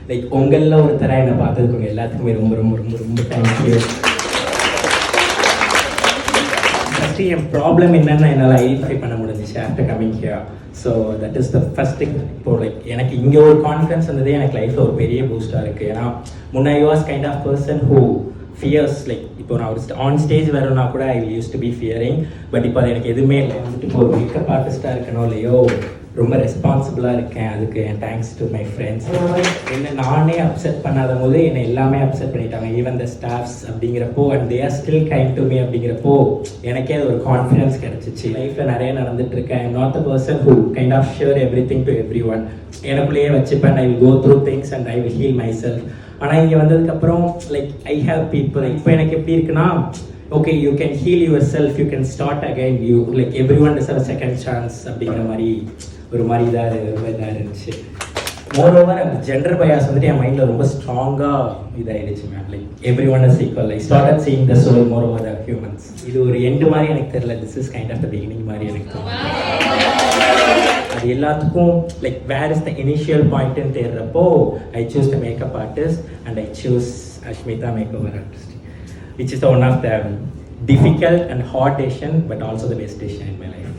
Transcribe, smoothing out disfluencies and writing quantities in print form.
Like உங்களில் ஒருத்தராக என்னை பார்த்ததுக்கு எல்லாத்துக்குமே ரொம்ப ரொம்ப ரொம்ப ரொம்ப தேங்க்யூ. ஃபஸ்ட்டு என் ப்ராப்ளம் என்னென்னு என்னால் ஐடென்டிஃபை பண்ண முடிஞ்சிச்சு after coming here. So that is the first thing. இப்போ லைக் எனக்கு இங்கே ஒரு கான்ஃபிடன்ஸ் வந்ததே எனக்கு லைஃப்பில் ஒரு பெரிய பூஸ்டாக இருக்குது. ஏன்னா முன்ன I was kind of person who fears. Like இப்போ நான் ஒரு ஆன் ஸ்டேஜ் வரணும்னா கூட I use to be fearing. But இப்போ அது எனக்கு எதுவுமே இல்லை. வந்துட்டு இப்போ ஒரு மேக்கப் ஆர்டிஸ்ட்டாக இருக்கணும் இல்லையோ ரொம்ப ரெஸ்பான்சிபிளாக இருக்கேன். அதுக்கு என் தேங்க்ஸ் டு மை ஃப்ரெண்ட்ஸ். என்னை நானே அப்செட் பண்ணாத போது என்னை எல்லாமே அப்செட் பண்ணிட்டாங்க, ஈவன் த ஸ்டாஃப்ஸ் அப்படிங்கிறப்போ. And they are still kind to me அப்படிங்கிறப்போ எனக்கே அது ஒரு கான்ஃபிடன்ஸ் கிடச்சிச்சு. லைஃப்பில் நிறைய நடந்துட்டு இருக்கேன். I am not the person who kind of share everything to everyone. எனக்குள்ளேயே வச்சுப்பேன். I will go through things and I will heal myself. ஆனால் இங்கே வந்ததுக்கப்புறம் லைக் ஐ ஹாவ் பீப்புள். இப்போ எனக்கு எப்படி இருக்குன்னா, okay you can heel your self, you can start again, you like everyone is a second chance அப்படிங்கிற மாதிரி ஒரு மாதிரி இதாக இருந்துச்சு. மோரோவர் அந்த ஜெண்டர் பயாஸ் வந்துட்டு என் மைண்டில் ரொம்ப ஸ்ட்ராங்காக இதாகிடுச்சு ma'am. Like everyone is equal. I started seeing the soul moreover the humans. இது ஒரு எண்டு மாதிரி எனக்கு தெரியல. This is kind of the beginning மாதிரி எனக்கு தோணும். அது எல்லாத்துக்கும் like where is the initial பாயிண்ட்னு தேடுறப்போ I choose the makeup artist and I choose Ashmita makeover artist, which is one of the difficult and hard decision but also the best decision in my life.